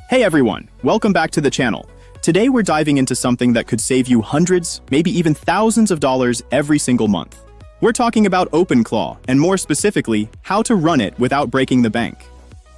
Hey everyone, welcome back to the channel. Today we're diving into something that could save you hundreds, maybe even thousands of dollars every single month. We're talking about OpenClaw, and more specifically, how to run it without breaking the bank.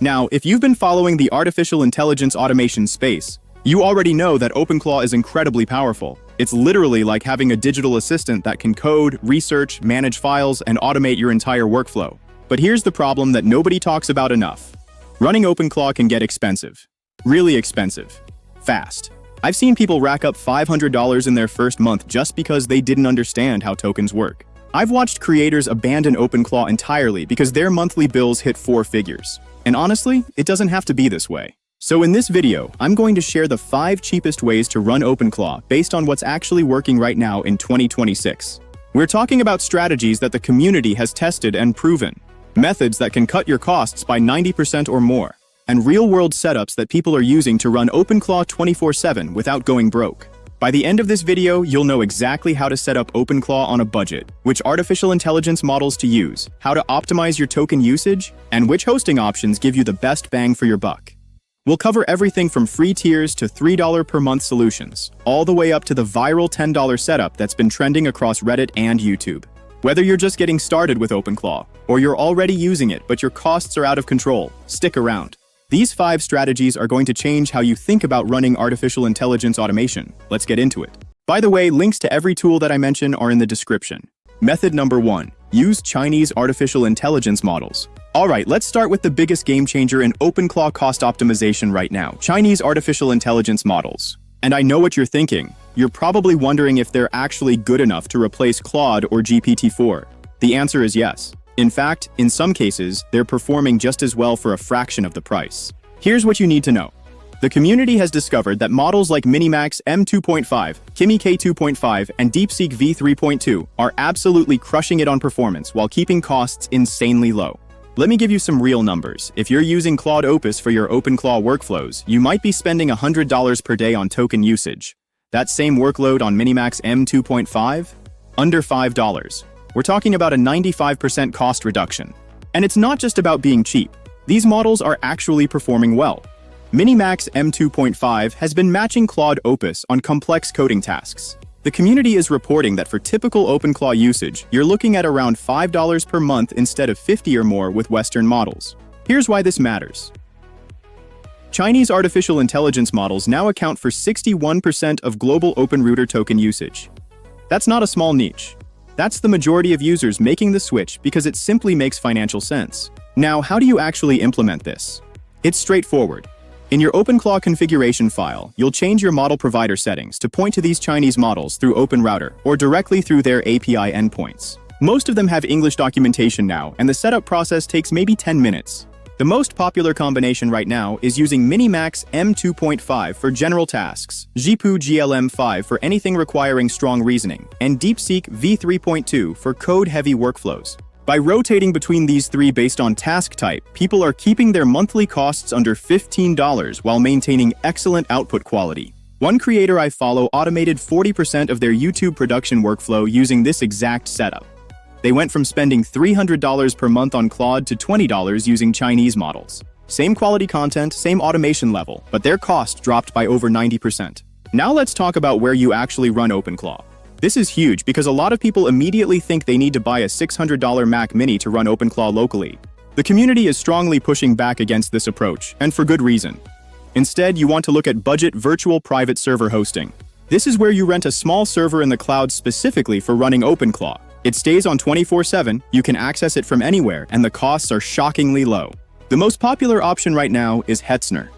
Now, if you've been following the artificial intelligence automation space, you already know that OpenClaw is incredibly powerful. It's literally like having a digital assistant that can code, research, manage files, and automate your entire workflow. But here's the problem that nobody talks about enough. Running OpenClaw can get expensive. Really expensive. Fast. I've seen people rack up $500 in their first month just because they didn't understand how tokens work. I've watched creators abandon OpenClaw entirely because their monthly bills hit 4 figures. And honestly, it doesn't have to be this way. So in this video, I'm going to share the 5 cheapest ways to run OpenClaw based on what's actually working right now in 2026. We're talking about strategies that the community has tested and proven, methods that can cut your costs by 90% or more, and real-world setups that people are using to run OpenClaw 24/7 without going broke. By the end of this video, you'll know exactly how to set up OpenClaw on a budget, which artificial intelligence models to use, how to optimize your token usage, and which hosting options give you the best bang for your buck. We'll cover everything from free tiers to $3 per month solutions, all the way up to the viral $10 setup that's been trending across Reddit and YouTube. Whether you're just getting started with OpenClaw, or you're already using it but your costs are out of control, stick around. These 5 strategies are going to change how you think about running artificial intelligence automation. Let's get into it. By the way, links to every tool that I mention are in the description. Method number 1. Use Chinese artificial intelligence models. Alright, let's start with the biggest game changer in OpenClaw cost optimization right now, Chinese artificial intelligence models. And I know what you're thinking. You're probably wondering if they're actually good enough to replace Claude or GPT-4. The answer is yes. In fact, in some cases, they're performing just as well for a fraction of the price. Here's what you need to know. The community has discovered that models like Minimax M2.5, Kimi K2.5, and DeepSeek V3.2 are absolutely crushing it on performance while keeping costs insanely low. Let me give you some real numbers. If you're using Claude Opus for your OpenClaw workflows, you might be spending $100 per day on token usage. That same workload on Minimax M2.5? Under $5. We're talking about a 95% cost reduction. And it's not just about being cheap. These models are actually performing well. Minimax M2.5 has been matching Claude Opus on complex coding tasks. The community is reporting that for typical OpenClaw usage, you're looking at around $5 per month instead of $50 or more with Western models. Here's why this matters. Chinese artificial intelligence models now account for 61% of global OpenRouter token usage. That's not a small niche. That's the majority of users making the switch because it simply makes financial sense. Now, how do you actually implement this? It's straightforward. In your OpenClaw configuration file, you'll change your model provider settings to point to these Chinese models through OpenRouter or directly through their API endpoints. Most of them have English documentation now, and the setup process takes maybe 10 minutes. The most popular combination right now is using Minimax M2.5 for general tasks, Jipu GLM5 for anything requiring strong reasoning, and DeepSeek V3.2 for code-heavy workflows. By rotating between these 3 based on task type, people are keeping their monthly costs under $15 while maintaining excellent output quality. One creator I follow automated 40% of their YouTube production workflow using this exact setup. They went from spending $300 per month on Claude to $20 using Chinese models. Same quality content, same automation level, but their cost dropped by over 90%. Now let's talk about where you actually run OpenClaw. This is huge because a lot of people immediately think they need to buy a $600 Mac Mini to run OpenClaw locally. The community is strongly pushing back against this approach, and for good reason. Instead, you want to look at budget virtual private server hosting. This is where you rent a small server in the cloud specifically for running OpenClaw. It stays on 24/7, you can access it from anywhere, and the costs are shockingly low. The most popular option right now is Hetzner.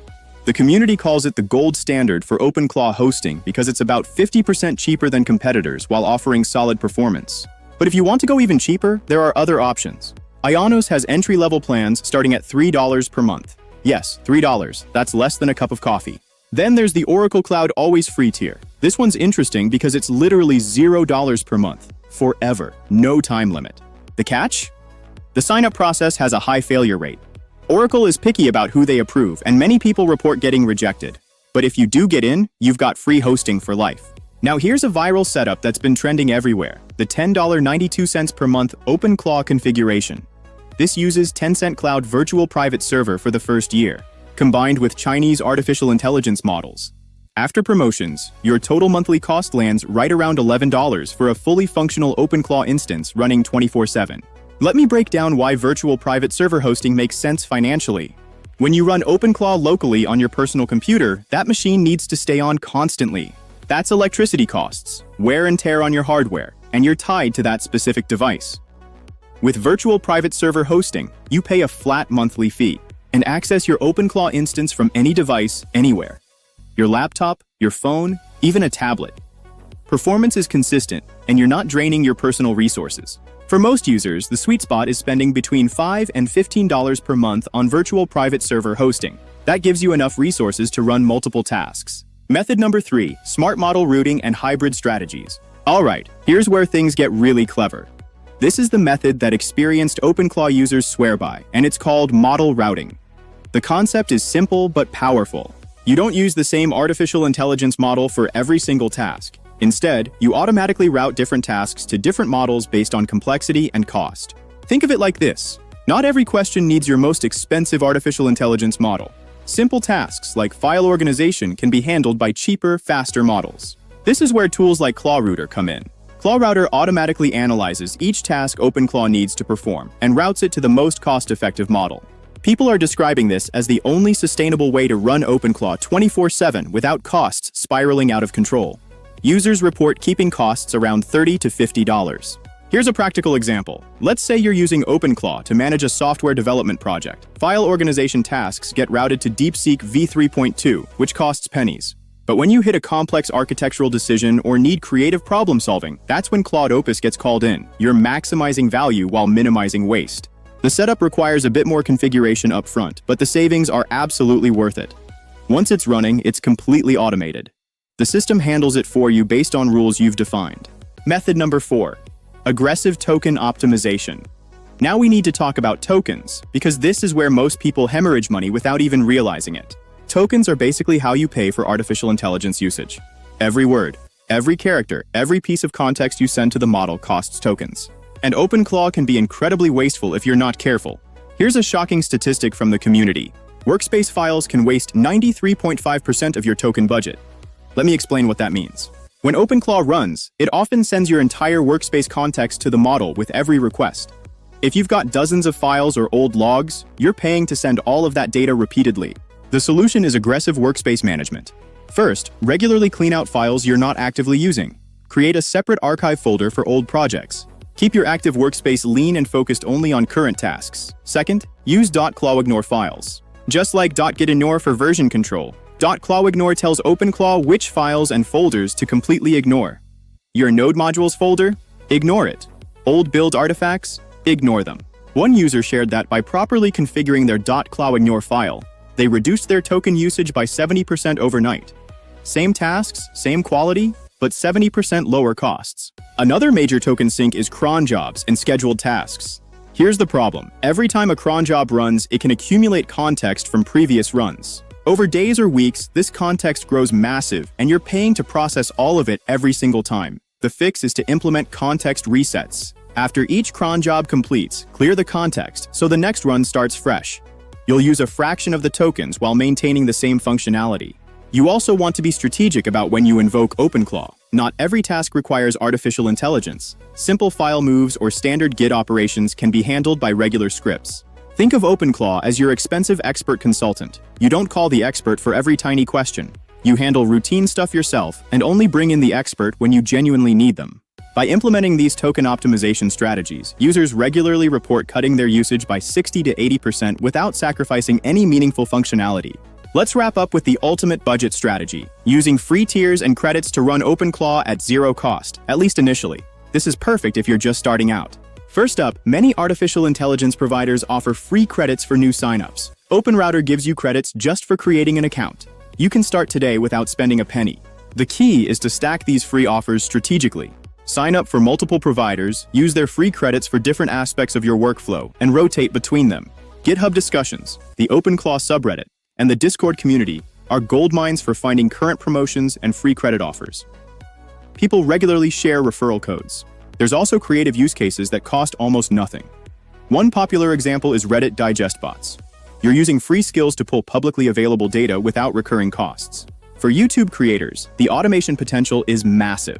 The community calls it the gold standard for OpenClaw hosting because it's about 50% cheaper than competitors while offering solid performance. But if you want to go even cheaper, there are other options. Ionos has entry-level plans starting at $3 per month. Yes, $3, that's less than a cup of coffee. Then there's the Oracle Cloud Always Free tier. This one's interesting because it's literally $0 per month. Forever, no time limit. The catch? The sign-up process has a high failure rate. Oracle is picky about who they approve, and many people report getting rejected. But if you do get in, you've got free hosting for life. Now here's a viral setup that's been trending everywhere, the $10.92 per month OpenClaw configuration. This uses Tencent Cloud Virtual Private Server for the first year. combined with Chinese artificial intelligence models. After promotions, your total monthly cost lands right around $11 for a fully functional OpenClaw instance running 24/7. Let me break down why virtual private server hosting makes sense financially. When you run OpenClaw locally on your personal computer, that machine needs to stay on constantly. That's electricity costs, wear and tear on your hardware, and you're tied to that specific device. With virtual private server hosting, you pay a flat monthly fee and access your OpenClaw instance from any device, anywhere. Your laptop, your phone, even a tablet. Performance is consistent, and you're not draining your personal resources. For most users, the sweet spot is spending between $5 and $15 per month on virtual private server hosting. That gives you enough resources to run multiple tasks. Method number 3, smart model routing and hybrid strategies. Alright, here's where things get really clever. This is the method that experienced OpenClaw users swear by, and it's called model routing. The concept is simple but powerful. You don't use the same artificial intelligence model for every single task. Instead, you automatically route different tasks to different models based on complexity and cost. Think of it like this. Not every question needs your most expensive artificial intelligence model. Simple tasks like file organization can be handled by cheaper, faster models. This is where tools like ClawRouter come in. ClawRouter automatically analyzes each task OpenClaw needs to perform and routes it to the most cost-effective model. People are describing this as the only sustainable way to run OpenClaw 24/7 without costs spiraling out of control. Users report keeping costs around $30 to $50. Here's a practical example. Let's say you're using OpenClaw to manage a software development project. File organization tasks get routed to DeepSeek v3.2, which costs pennies. But when you hit a complex architectural decision or need creative problem solving, that's when Claude Opus gets called in. You're maximizing value while minimizing waste. The setup requires a bit more configuration up front, but the savings are absolutely worth it. Once it's running, it's completely automated. The system handles it for you based on rules you've defined. Method number 4, aggressive token optimization. Now we need to talk about tokens, because this is where most people hemorrhage money without even realizing it. Tokens are basically how you pay for artificial intelligence usage. Every word, every character, every piece of context you send to the model costs tokens. And OpenClaw can be incredibly wasteful if you're not careful. Here's a shocking statistic from the community. Workspace files can waste 93.5% of your token budget. Let me explain what that means. When OpenClaw runs, it often sends your entire workspace context to the model with every request. If you've got dozens of files or old logs, you're paying to send all of that data repeatedly. The solution is aggressive workspace management. First, regularly clean out files you're not actively using. Create a separate archive folder for old projects. Keep your active workspace lean and focused only on current tasks. Second, use .clawignore files. Just like .gitignore for version control, .clawignore tells OpenClaw which files and folders to completely ignore. Your node modules folder? Ignore it. Old build artifacts? Ignore them. One user shared that by properly configuring their .clawignore file, they reduced their token usage by 70% overnight. Same tasks, same quality, but 70% lower costs. Another major token sink is cron jobs and scheduled tasks. Here's the problem. Every time a cron job runs, it can accumulate context from previous runs. Over days or weeks, this context grows massive, and you're paying to process all of it every single time. The fix is to implement context resets. After each cron job completes, clear the context so the next run starts fresh. You'll use a fraction of the tokens while maintaining the same functionality. You also want to be strategic about when you invoke OpenClaw. Not every task requires artificial intelligence. Simple file moves or standard Git operations can be handled by regular scripts. Think of OpenClaw as your expensive expert consultant. You don't call the expert for every tiny question. You handle routine stuff yourself and only bring in the expert when you genuinely need them. By implementing these token optimization strategies, users regularly report cutting their usage by 60 to 80% without sacrificing any meaningful functionality. Let's wrap up with the ultimate budget strategy, using free tiers and credits to run OpenClaw at zero cost, at least initially. This is perfect if you're just starting out. First up, many artificial intelligence providers offer free credits for new signups. OpenRouter gives you credits just for creating an account. You can start today without spending a penny. The key is to stack these free offers strategically. Sign up for multiple providers, use their free credits for different aspects of your workflow, and rotate between them. GitHub discussions, the OpenClaw subreddit, and the Discord community are gold mines for finding current promotions and free credit offers. People regularly share referral codes. There's also creative use cases that cost almost nothing. One popular example is Reddit digest bots. You're using free skills to pull publicly available data without recurring costs. For YouTube creators, the automation potential is massive.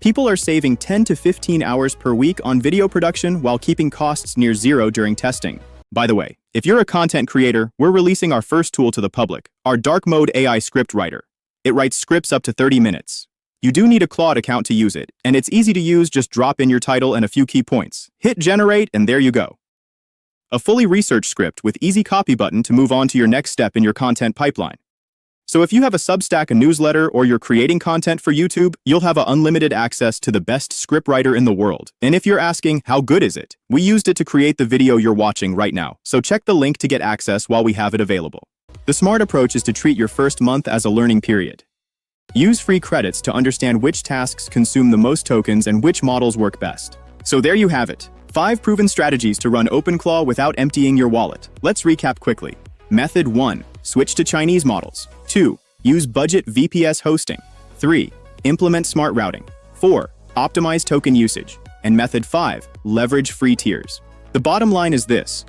People are saving 10 to 15 hours per week on video production while keeping costs near zero during testing. By the way, if you're a content creator, we're releasing our first tool to the public, our dark mode AI script writer. It writes scripts up to 30 minutes. You do need a Claude account to use it, and it's easy to use. Just drop in your title and a few key points. Hit generate, and there you go. A fully researched script with easy copy button to move on to your next step in your content pipeline. So if you have a Substack, a newsletter, or you're creating content for YouTube, you'll have unlimited access to the best scriptwriter in the world. And if you're asking, how good is it? We used it to create the video you're watching right now. So check the link to get access while we have it available. The smart approach is to treat your first month as a learning period. Use free credits to understand which tasks consume the most tokens and which models work best. So there you have it. 5 proven strategies to run OpenClaw without emptying your wallet. Let's recap quickly. Method 1. Switch to Chinese models. 2. Use budget VPS hosting. 3. Implement smart routing. 4. Optimize token usage. And method 5. Leverage free tiers. The bottom line is this.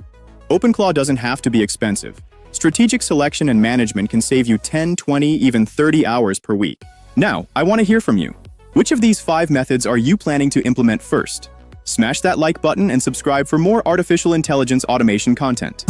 OpenClaw doesn't have to be expensive. Strategic selection and management can save you 10, 20, even 30 hours per week. Now, I want to hear from you. Which of these 5 methods are you planning to implement first? Smash that like button and subscribe for more artificial intelligence automation content.